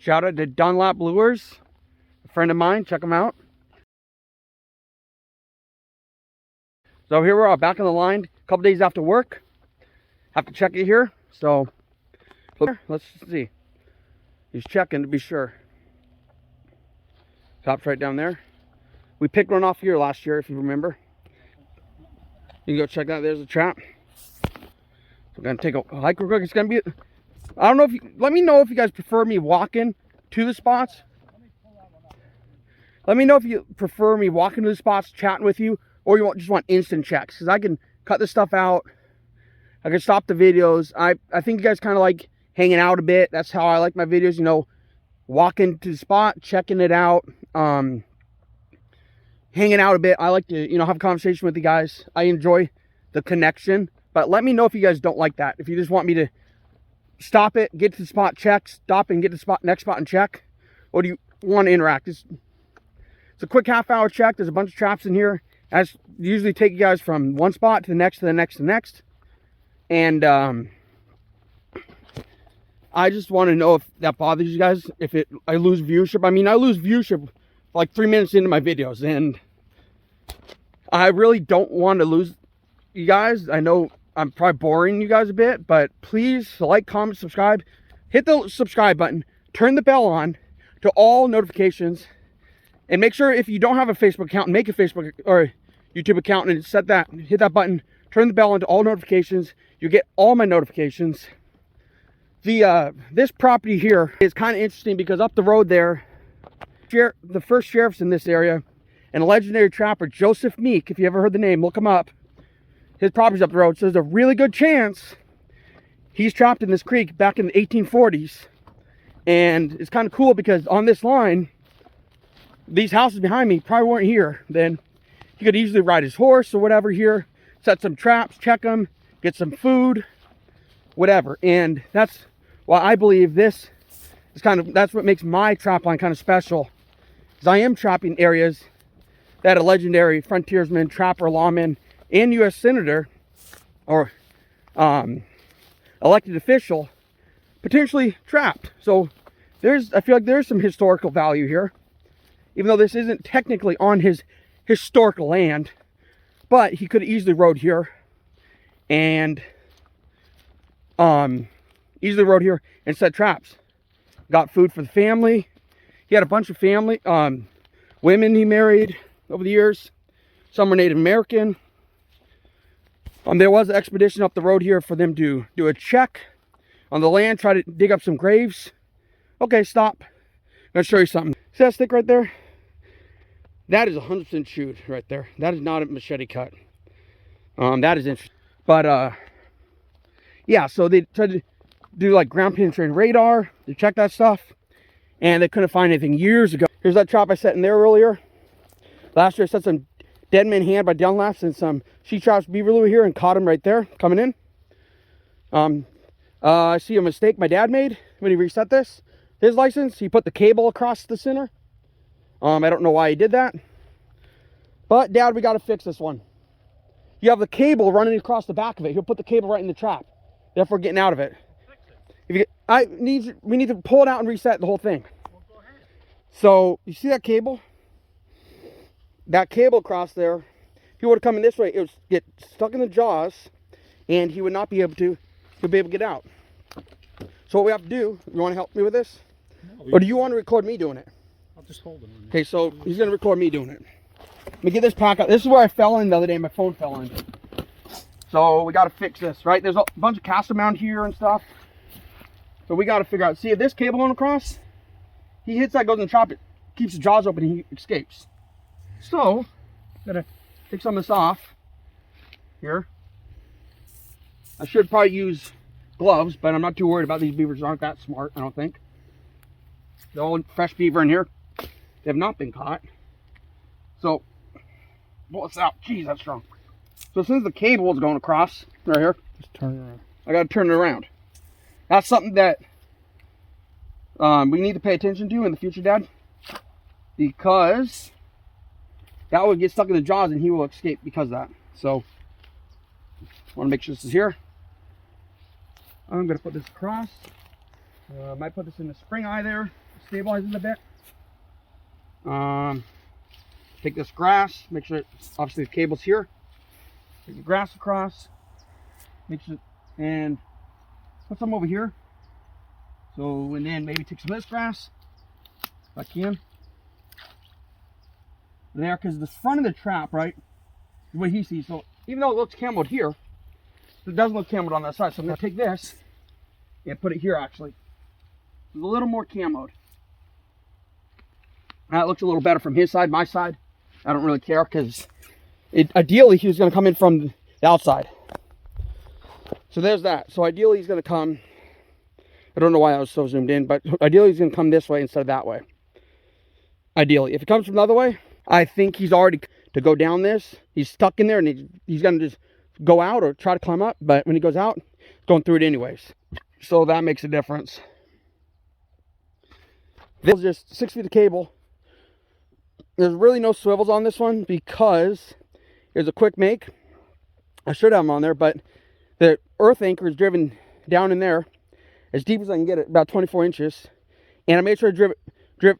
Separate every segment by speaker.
Speaker 1: Shout out to Dunlap Lures, a friend of mine. Check them out. So here we are, back on the line, a couple days after work. Have to check it here. So let's see. He's checking to be sure. Top's right down there. We picked one off here last year, if you remember. You can go check that. There's a trap. We're gonna take a hike real quick. It's gonna be, I don't know if you, let me know if you guys prefer me walking to the spots. Let me know if you prefer me walking to the spots, chatting with you, or you just want instant checks. Because I can cut this stuff out. I can stop the videos. I think you guys kind of like hanging out a bit. That's how I like my videos, you know, walking to the spot, checking it out, hanging out a bit. I like to, you know, have a conversation with you guys. I enjoy the connection. But let me know if you guys don't like that. If you just want me to stop it, get to the spot, check, stop and get to the spot, next spot and check. Or do you want to interact? It's a quick half-hour check. There's a bunch of traps in here. I usually take you guys from one spot to the next, to the next, to the next. And I just want to know if that bothers you guys, if I lose viewership. I mean, I lose viewership like 3 minutes into my videos, and I really don't want to lose you guys. I know I'm probably boring you guys a bit, but please like, comment, subscribe. Hit the subscribe button. Turn the bell on to all notifications. And make sure if you don't have a Facebook account, make a Facebook or YouTube account and set that, hit that button. Turn the bell on to all notifications. You get all my notifications. This property here is kind of interesting because up the road there, the first sheriff's in this area, and a legendary trapper, Joseph Meek, if you ever heard the name, look him up. His property's up the road, so there's a really good chance he's trapped in this creek back in the 1840s. And it's kind of cool because on this line, these houses behind me probably weren't here. Then he could easily ride his horse or whatever here, set some traps, check them, get some food, whatever. And that's why I believe this is that's what makes my trap line kind of special. Because I am trapping areas that a legendary frontiersman, trapper, lawman, and U.S. senator or elected official potentially trapped. So I feel like there's some historical value here, even though this isn't technically on his historical land. But he could easily rode here and set traps. Got food for the family. He had a bunch of family women he married over the years. Some were Native American. There was an expedition up the road here for them to do a check on the land, try to dig up some graves. Okay, stop. I'm going to show you something. See that stick right there? That is 100% chewed right there. That is not a machete cut. That is interesting. But, yeah, so they tried to do like ground penetrating radar to check that stuff. And they couldn't find anything years ago. Here's that trap I set in there earlier. Last year I set some dead man hand by Dunlaps and some she traps beaver lure here and caught him right there coming in. I see a mistake my dad made when he reset his license. He put the cable across the center. I don't know why he did that, but Dad, we got to fix this one. You have the cable running across the back of it. He'll put the cable right in the trap, therefore getting out of it. We need to pull it out and reset the whole thing. Well, go ahead. So you see that cable? That cable across there, if he would have come in this way, it would get stuck in the jaws, and he would not be able to. He'll be able to get out. So what we have to do, you want to help me with this? No, or do you want to record me doing it?
Speaker 2: I'll just hold it.
Speaker 1: Okay, so he's going to record me doing it. Let me get this pack out. This is where I fell in the other day. My phone fell in. So we got to fix this, right? There's a bunch of cast around here and stuff. So we got to figure out. See, if this cable going across, he hits that, goes in the trap, it keeps the jaws open, and he escapes. So, got to take some of this off here. I should probably use gloves, but I'm not too worried about these beavers. Aren't that smart, I don't think. They're all fresh beaver in here. They have not been caught. So, pull this out. Jeez, that's strong. So since the cable is going across, right here,
Speaker 2: just turn it around.
Speaker 1: I got to turn it around. That's something that we need to pay attention to in the future, Dad. Because that will get stuck in the jaws and he will escape because of that. So, I want to make sure this is here. I'm going to put this across. Might put this in the spring eye there, stabilize it a bit. Take this grass, make sure obviously the cable's here. Take the grass across, make sure, and put some over here. So, and then maybe take some of this grass, if I can. There, because the front of the trap, right, is what he sees. So even though it looks camoed here, it doesn't look camoed on that side. So I'm going to take this and put it here actually. It's a little more camoed. That looks a little better from his side. My side, I don't really care because ideally he was going to come in from the outside. So there's that. So ideally he's going to come, I don't know why I was so zoomed in, but ideally he's going to come this way instead of that way. Ideally. If it comes from the other way, I think he's already to go down this. He's stuck in there and he's going to just go out or try to climb up. But when he goes out, he's going through it anyways. So that makes a difference. This is just 6 feet of cable. There's really no swivels on this one because there's a quick make. I should have them on there, but the earth anchor is driven down in there as deep as I can get it, about 24 inches. And I made sure I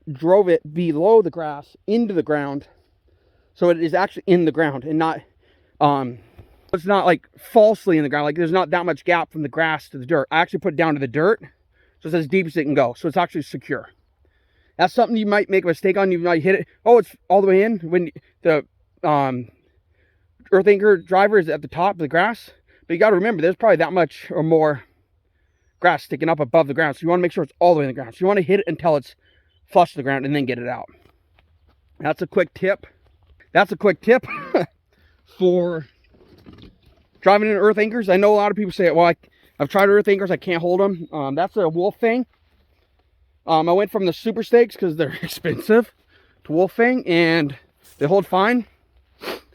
Speaker 1: drove it below the grass into the ground, so it is actually in the ground and not it's not like falsely in the ground, like there's not that much gap from the grass to the dirt. I actually put it down to the dirt so it's as deep as it can go, so it's actually secure. That's something you might make a mistake on. You might hit it, oh, it's all the way in, when the earth anchor driver is at the top of the grass. But you got to remember, there's probably that much or more grass sticking up above the ground, so you want to make sure it's all the way in the ground. So you want to hit it until it's flush the ground and then get it out. That's a quick tip. That's a quick tip for driving in earth anchors. I know a lot of people say, well, I've tried earth anchors, I can't hold them. That's a wolf fang. I went from the super stakes because they're expensive to wolf fang and they hold fine.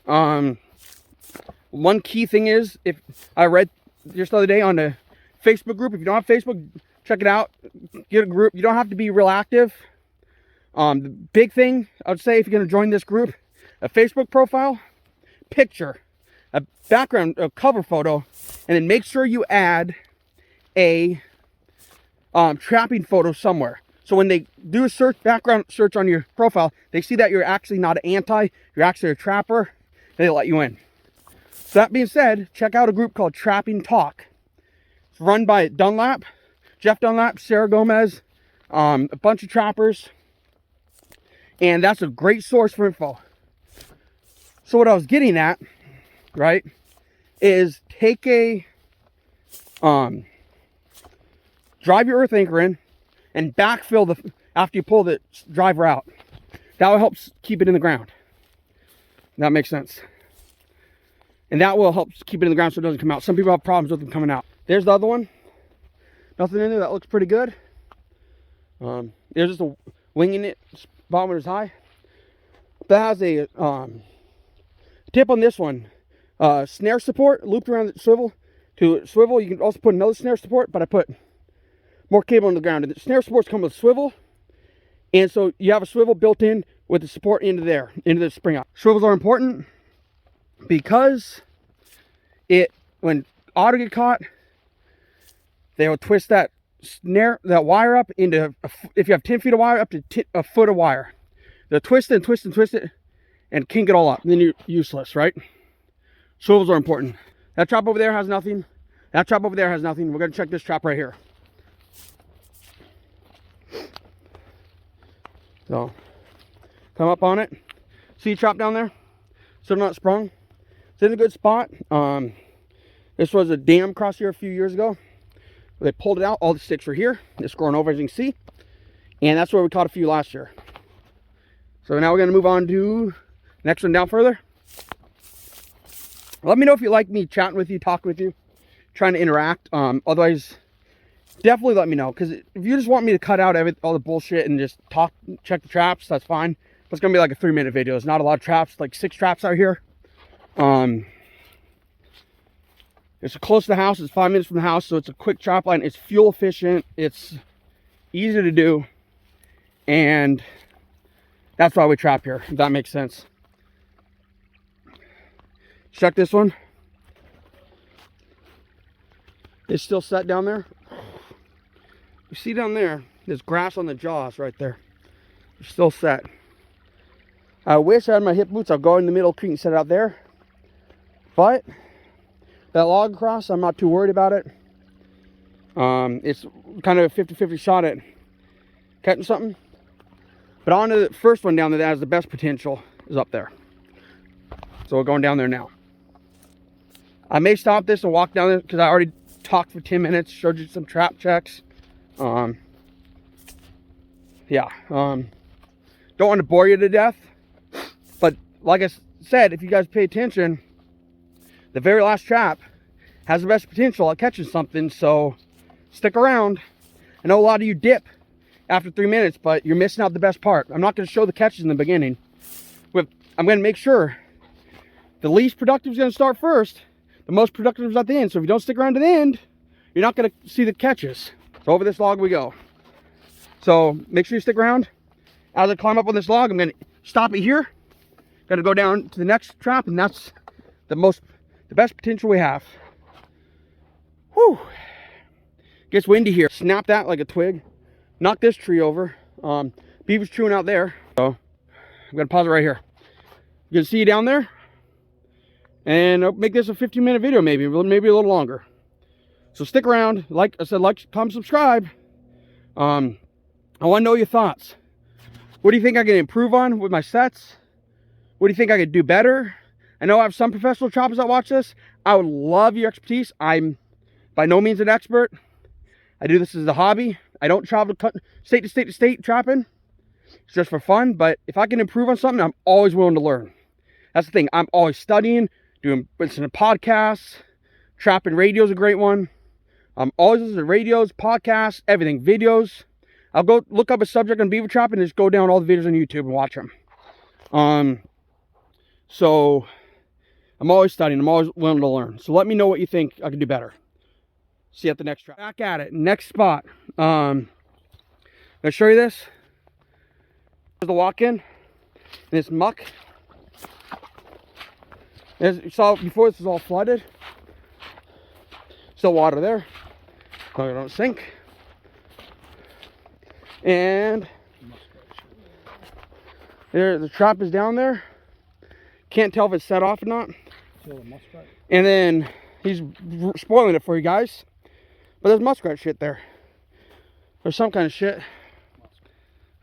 Speaker 1: One key thing is, if I read just the other day on the Facebook group, if you don't have Facebook, check it out, get a group. You don't have to be real active. The big thing I would say, if you're going to join this group, a Facebook profile, picture, a background, a cover photo, and then make sure you add a trapping photo somewhere. So when they do a search, background search on your profile, they see that you're actually not an anti, you're actually a trapper, they let you in. So that being said, check out a group called Trapping Talk. It's run by Dunlap, Jeff Dunlap, Sarah Gomez, a bunch of trappers. And that's a great source for info. So what I was getting at, right, is take a, drive your earth anchor in and backfill after you pull the driver out. That will help keep it in the ground. That makes sense. And that will help keep it in the ground so it doesn't come out. Some people have problems with them coming out. There's the other one. Nothing in there. That looks pretty good. There's just a wing in it. Bottom is high. That has a tip on this one. Snare support looped around the swivel. To swivel, you can also put another snare support, but I put more cable on the ground. And the snare supports come with swivel. And so you have a swivel built in with the support into there, into the spring out. Swivels are important because when otter get caught, they will twist that wire up into, if you have 10 feet of wire, up to a foot of wire. They'll twist it and twist and twist it and kink it all up. And then you're useless, right? Swivels are important. That trap over there has nothing. That trap over there has nothing. We're going to check this trap right here. So, come up on it. See a trap down there? Still not sprung. It's in a good spot. This was a dam across here a few years ago. They pulled it out. All the sticks are here. It's growing over, as you can see. And that's where we caught a few last year. So now we're going to move on to the next one down further. Let me know if you like me chatting with you, talking with you, trying to interact. Otherwise, definitely let me know. Because if you just want me to cut out all the bullshit and just talk, check the traps, that's fine. But it's going to be like a 3-minute video. There's not a lot of traps, like 6 traps out here. It's close to the house. It's 5 minutes from the house, so it's a quick trap line. It's fuel efficient. It's easy to do. And that's why we trap here, if that makes sense. Check this one. It's still set down there. You see down there, there's grass on the jaws right there. They're still set. I wish I had my hip boots. I'll go in the middle of the creek and set it out there. But that log across, I'm not too worried about it. It's kind of a 50-50 shot at catching something. But on to the first one down there that has the best potential is up there. So we're going down there now. I may stop this and walk down there because I already talked for 10 minutes, showed you some trap checks. Don't want to bore you to death. But like I said, if you guys pay attention, the very last trap has the best potential at catching something, so stick around. I know a lot of you dip after 3 minutes, but you're missing out the best part. I'm not going to show the catches in the beginning. I'm going to make sure the least productive is going to start first, the most productive is at the end. So if you don't stick around to the end, you're not going to see the catches. So over this log we go. So make sure you stick around. As I climb up on this log, I'm going to stop it here. Got to go down to the next trap, and that's the best potential we have. Whew. Gets windy here. Snap that like a twig. Knock this tree over. Beaver's chewing out there. So I'm going to pause it right here. You can see you down there. And I'll make this a 15-minute video maybe a little longer. So stick around. Like I said, like, comment, subscribe. I want to know your thoughts. What do you think I can improve on with my sets? What do you think I could do better? I know I have some professional trappers that watch this. I would love your expertise. I'm by no means an expert. I do this as a hobby. I don't travel state to state to state trapping. It's just for fun. But if I can improve on something, I'm always willing to learn. That's the thing. I'm always studying, listening to podcasts. Trapping radio is a great one. I'm always listening to radios, podcasts, everything, videos. I'll go look up a subject on beaver trapping and just go down all the videos on YouTube and watch them. So I'm always studying. I'm always willing to learn. So let me know what you think I can do better. See you at the next trap. Back at it. Next spot. I'm going to show you this. There's the walk-in. And it's muck. As you saw before, this is all flooded. Still water there. So it don't sink. And there, the trap is down there. Can't tell if it's set off or not. And then he's spoiling it for you guys. But there's muskrat shit there. There's some kind of shit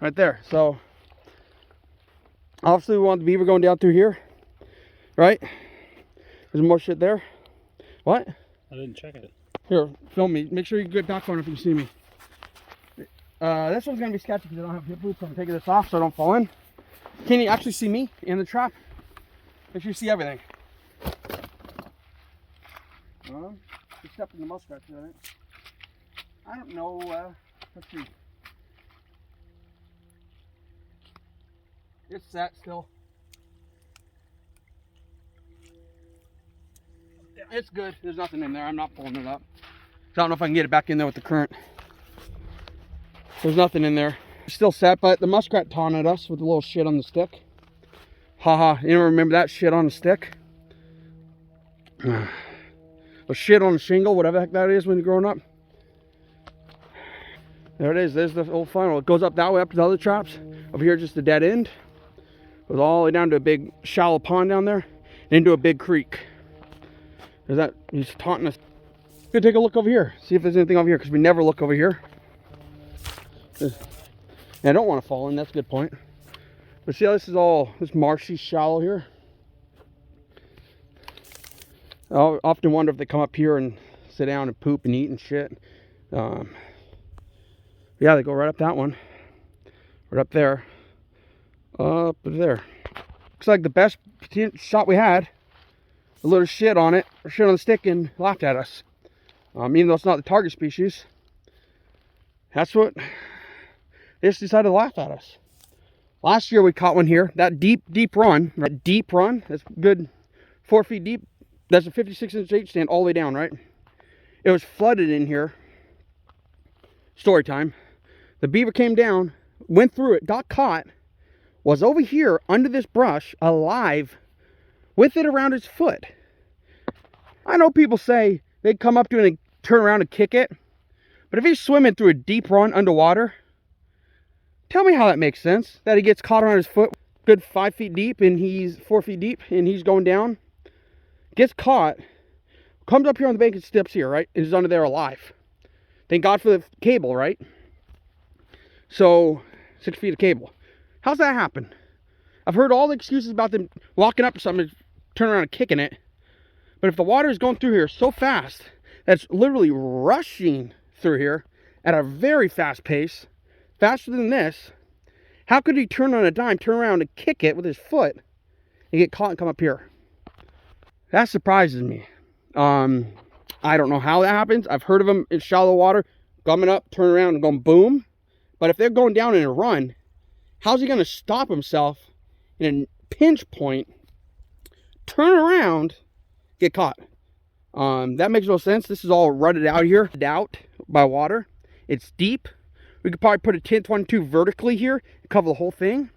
Speaker 1: right there. So obviously we want the beaver going down through here. Right? There's more shit there. What?
Speaker 2: I didn't check it.
Speaker 1: Here, film me. Make sure you get back on if you can see me. This one's going to be sketchy because I don't have hip boots. So I'm taking this off so I don't fall in. Can you actually see me in the trap? Make sure you see everything. Except in the muskrat, right? I don't know. Let's see. It's set still. It's good. There's nothing in there. I'm not pulling it up. So I don't know if I can get it back in there with the current. There's nothing in there. It's still set, but the muskrat taunted us with a little shit on the stick. Haha, you don't remember that shit on the stick? The shit on the shingle, whatever the heck that is when you're growing up. There it is. There's the old funnel. It goes up that way up to the other traps. Over here, just a dead end. Goes all the way down to a big shallow pond down there. And into a big creek. There's that. He's taunting us. Gonna take a look over here. See if there's anything over here, because we never look over here. Yeah, I don't want to fall in. That's a good point. But see how this is all this marshy, shallow here? I often wonder if they come up here and sit down and poop and eat and shit. Yeah, they go right up that one. Right up there. Up there. Looks like the best shot we had. A little shit on it. Or shit on the stick and laughed at us. Even though it's not the target species. That's what... They just decided to laugh at us. Last year we caught one here. That deep run. That deep run. That's good 4 feet deep. That's a 56-inch H stand all the way down, right? It was flooded in here. Story time. The beaver came down, went through it, got caught, was over here under this brush, alive, with it around its foot. I know people say they'd come up to it and turn around and kick it. But if he's swimming through a deep run underwater, tell me how that makes sense. That he gets caught around his foot, good 5 feet deep, and he's 4 feet deep, and he's going down. Gets caught, comes up here on the bank and steps here, right? And is under there alive. Thank God for the cable, right? So, 6 feet of cable. How's that happen? I've heard all the excuses about them walking up to something, turning around and kicking it. But if the water is going through here so fast, that's literally rushing through here at a very fast pace, faster than this, how could he turn on a dime, turn around and kick it with his foot and get caught and come up here? That surprises me. I don't know how that happens. I've heard of them in shallow water, coming up, turning around and going boom. But if they're going down in a run, how's he going to stop himself in a pinch point, turn around, get caught? That makes no sense. This is all rutted out here, out by water. It's deep. We could probably put a 1022 vertically here, cover the whole thing,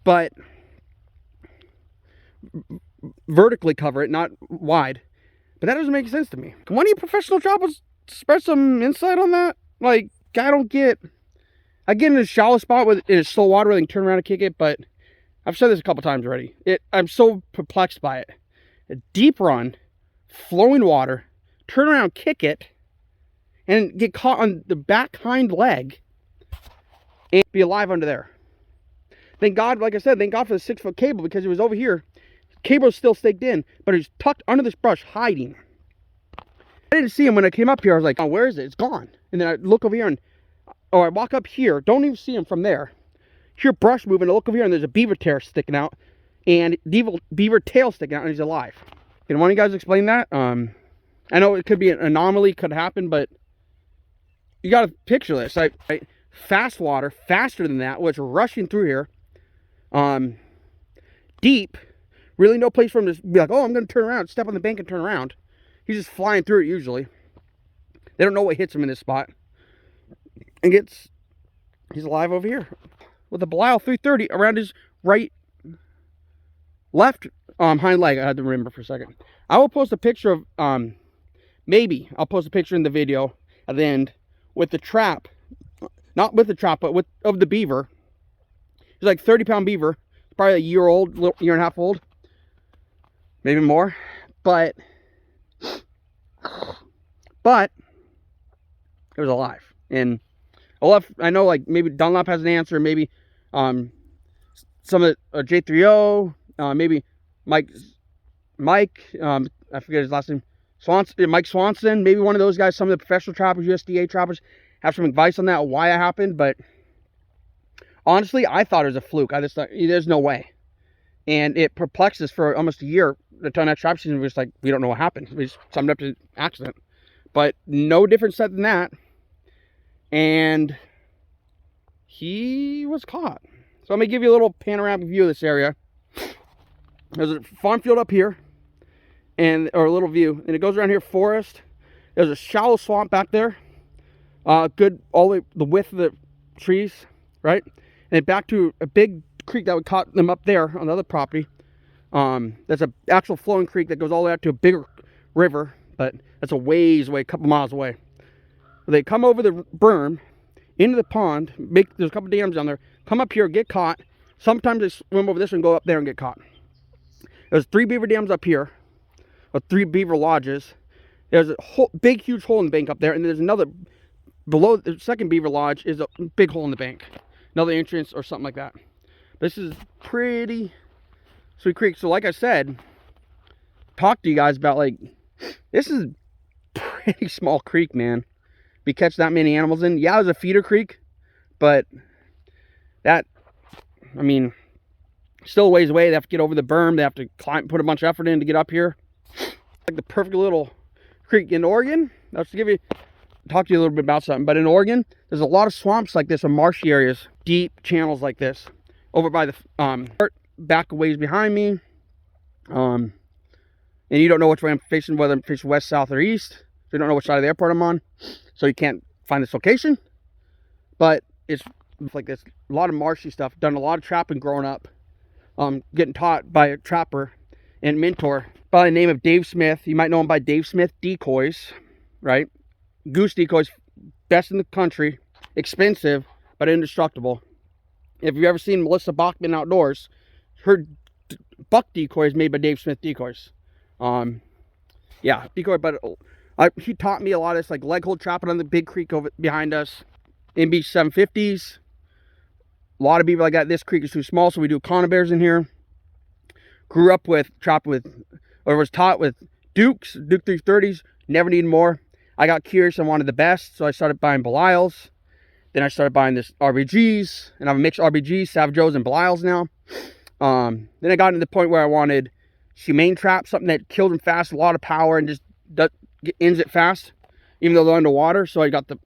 Speaker 1: but vertically cover it, not wide. But that doesn't make sense to me. Can one of you professional droppers spread some insight on that? Like, I get in a shallow spot with in slow water where they can turn around and kick it, but I've said this a couple times already. I'm so perplexed by it. A deep run, flowing water, turn around, kick it, and get caught on the back hind leg and be alive under there. Thank God, like I said, thank God for the 6 foot cable, because it was over here. Cable is still staked in, but it's tucked under this brush, hiding. I didn't see him when I came up here. I was like, oh, where is it? It's gone. And then I look over here and, I walk up here, don't even see him from there. Hear brush moving, I look over here and there's a beaver tail sticking out, and beaver tail sticking out, and he's alive. Can one of you guys explain that? I know it could be an anomaly, could happen, but you got to picture this. Fast water, faster than that, which rushing through here. Deep, really no place for him to be like, oh, I'm going to turn around, step on the bank and turn around. He's just flying through it usually. They don't know what hits him in this spot. And he's alive over here with a Belial 330 around his left hind leg. I had to remember for a second. I will post a picture of, maybe I'll post a picture in the video at the end with the trap, not with the trap, but of the beaver. He's like 30-pound beaver, probably a year old, year and a half old, maybe more, but it was alive. And I know, like, maybe Dunlop has an answer, maybe some of J3O, maybe Mike, I forget his last name, Mike Swanson, maybe one of those guys, some of the professional trappers, USDA trappers, have some advice on that, why it happened. But honestly, I thought it was a fluke. I just thought, there's no way. And it perplexed us for almost a year. The time that trap season, we were just like, we don't know what happened. We just summed up to accident. But no different set than that. And he was caught. So I'm going to give you a little panoramic view of this area. There's a farm field up here, or a little view, and it goes around here, forest. There's a shallow swamp back there. Good, all the width of the trees, right? And then back to a big creek that would caught them up there on the other property. That's an actual flowing creek that goes all the way out to a bigger river, but that's a ways away, a couple miles away. They come over the berm into the pond, there's a couple dams down there, come up here, get caught. Sometimes they swim over this and go up there and get caught. There's 3 beaver dams up here, or 3 beaver lodges. There's a big, huge hole in the bank up there, and there's another, below the second beaver lodge is a big hole in the bank. Another entrance or something like that. This is pretty sweet creek. So like I said, talk to you guys about, like, this is a pretty small creek, man. We catch that many animals in. Yeah, it was a feeder creek, but that, I mean, still a ways away. They have to get over the berm. They have to climb, put a bunch of effort in to get up here. Like the perfect little creek in Oregon. That's to talk to you a little bit about something. But in Oregon, there's a lot of swamps like this, and marshy areas, deep channels like this. Over by the back a ways behind me. And you don't know which way I'm facing, whether I'm facing west, south, or east. So you don't know which side of the airport I'm on. So you can't find this location. But it's like this, a lot of marshy stuff. Done a lot of trapping growing up. Getting taught by a trapper and mentor by the name of Dave Smith. You might know him by Dave Smith Decoys, right? Goose decoys, best in the country, expensive, but indestructible. If you've ever seen Melissa Bachman Outdoors, her buck decoy is made by Dave Smith Decoys. Yeah, decoy, but he taught me a lot of this, like leg hold trapping on the big creek over behind us. In Beach 750s. A lot of beaver like that. This creek is too small, so we do conibears in here. Grew up with, or was taught with Duke 330s. Never needed more. I got curious and wanted the best, so I started buying Belials. Then I started buying this RBGs, and I have a mixed RBGs, Savage Joes, and Belials now. Then I got to the point where I wanted humane trap, something that killed them fast, a lot of power, and just ends it fast, even though they're underwater. So I got the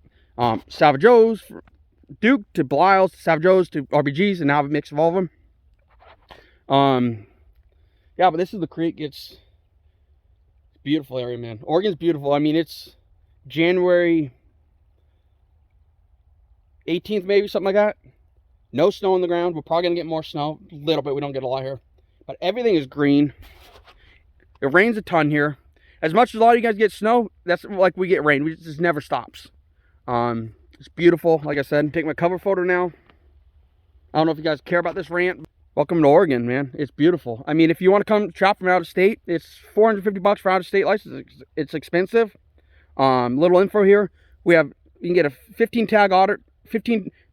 Speaker 1: Savage Joes, Duke to Belials, to Savage Joes to RBGs, and now I have a mix of all of them. Yeah, but this is the creek. It's a beautiful area, man. Oregon's beautiful. I mean, it's January 18th, maybe, something like that. No snow on the ground. We're probably going to get more snow. A little bit. We don't get a lot here. But everything is green. It rains a ton here. As much as a lot of you guys get snow, that's like we get rain. It just never stops. It's beautiful. Like I said, take my cover photo now. I don't know if you guys care about this rant. Welcome to Oregon, man. It's beautiful. I mean, if you want to come trap from out of state, it's $450 for out of state license. It's expensive. Little info here. You can get a 15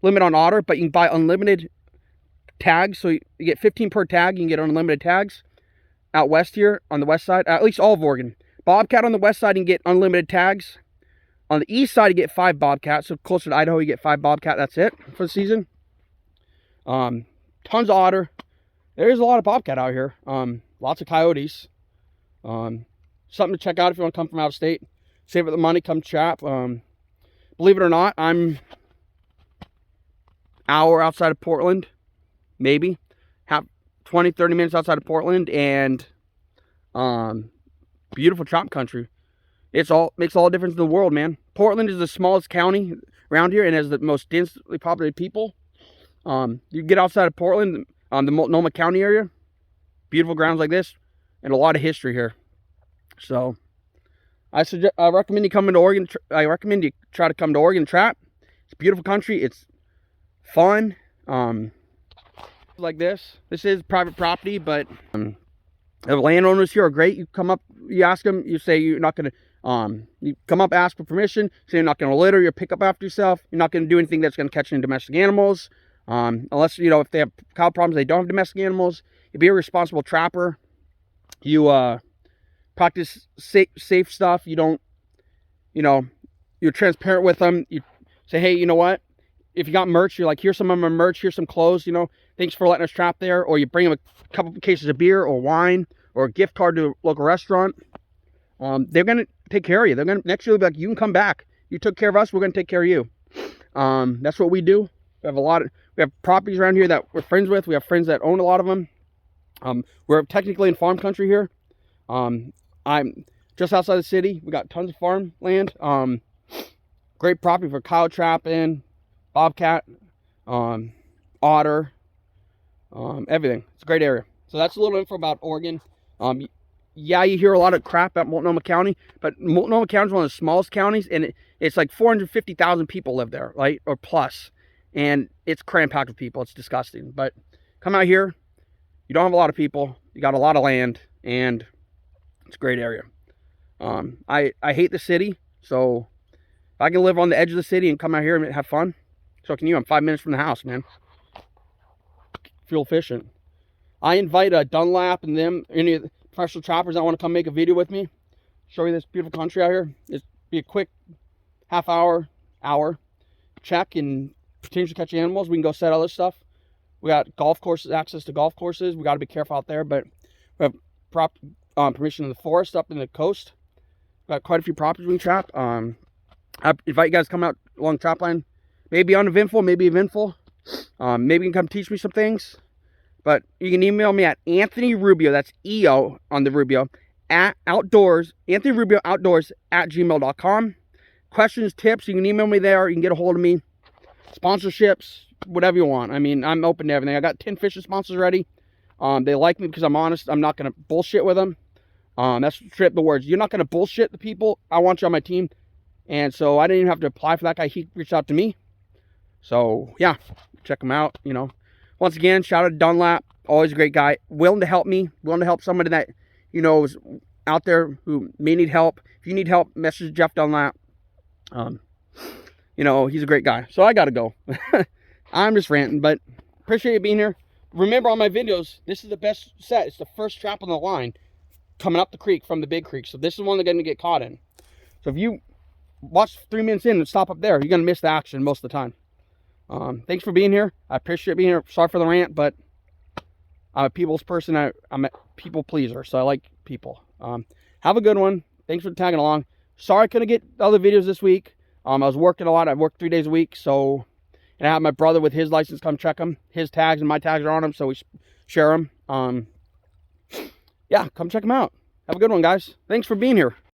Speaker 1: limit on otter, but you can buy unlimited tags. So you get 15 per tag. You can get unlimited tags. Out west here, on the west side, at least all of Oregon. Bobcat on the west side, you can get unlimited tags. On the east side, you get 5 bobcats. So closer to Idaho, you get 5 bobcat. That's it for the season. Tons of otter. There's a lot of bobcat out here. Lots of coyotes. Something to check out if you want to come from out of state. Save up the money, come trap. Believe it or not, I'm an hour outside of Portland, maybe. 20-30 minutes outside of Portland, and beautiful trap country. Makes all the difference in the world, man. Portland is the smallest county around here and has the most densely populated people. You get outside of Portland, the Multnomah County area, beautiful grounds like this, and a lot of history here. So I recommend you come into Oregon. I recommend you try to come to Oregon trap. It's a beautiful country. It's fun. Like this is private property, but the landowners here are great. You come up, you ask them, you say you're not going to you come up, ask for permission, say you're not going to litter, you pick up after yourself, you're not going to do anything that's going to catch any domestic animals, unless, you know, if they have cow problems, they don't have domestic animals. You be a responsible trapper. You practice safe stuff. You don't, you know, you're transparent with them. You say, hey, you know what, if you got merch, you're like, here's some of my merch, here's some clothes, you know, thanks for letting us trap there. Or you bring them a couple cases of beer or wine or a gift card to a local restaurant. They're going to take care of you. They're going to next year be like, you can come back. You took care of us, we're going to take care of you. That's what we do. We have properties around here that we're friends with. We have friends that own a lot of them. We're technically in farm country here. I'm just outside the city. We got tons of farm land. Great property for cow trapping, bobcat, otter, everything. It's a great area. So that's a little info about Oregon. Yeah, you hear a lot of crap about Multnomah County, but Multnomah County is one of the smallest counties, and it's like 450,000 people live there, right, or plus, and it's cram-packed with people. It's disgusting. But come out here, you don't have a lot of people, you got a lot of land, and it's a great area. I hate the city, so if I can live on the edge of the city and come out here and have fun, so can you. I'm 5 minutes from the house, man. Feel efficient. I invite Dunlap and them, any of the professional trappers that want to come make a video with me, show you this beautiful country out here. It'd be a quick half hour check and potentially catch animals. We can go set other stuff. We got golf courses, access to golf courses. We got to be careful out there, but we have permission in the forest up in the coast. We got quite a few properties we can trap. I invite you guys to come out along the trap line. Maybe uneventful, maybe eventful. Maybe you can come teach me some things. But you can email me at Anthony Rubio, that's EO on the Rubio, at outdoors, Anthony Rubio Outdoors at gmail.com. Questions, tips, you can email me there. You can get a hold of me. Sponsorships, whatever you want. I mean, I'm open to everything. I got 10 fishing sponsors ready. They like me because I'm honest. I'm not going to bullshit with them. That's straight up the words. You're not going to bullshit the people. I want you on my team. And so I didn't even have to apply for that guy. He reached out to me. So yeah, check him out. You know, once again, shout out to Dunlap. Always a great guy. Willing to help me. Willing to help somebody that, you know, is out there who may need help. If you need help, message Jeff Dunlap. You know, he's a great guy. So I got to go. I'm just ranting, but appreciate you being here. Remember on my videos, this is the best set. It's the first trap on the line coming up the creek from the big creek. So this is one they're going to get caught in. So if you watch 3 minutes in and stop up there, you're going to miss the action most of the time. Thanks for being here. I appreciate being here. Sorry for the rant, but I'm a people's person. I'm a people pleaser, so I like people. Have a good one. Thanks for tagging along. Sorry I couldn't get other videos this week. I was working a lot. I worked 3 days a week, so, and I have my brother with his license come check them. His tags and my tags are on them, so we share them. Yeah, come check them out. Have a good one, guys. Thanks for being here.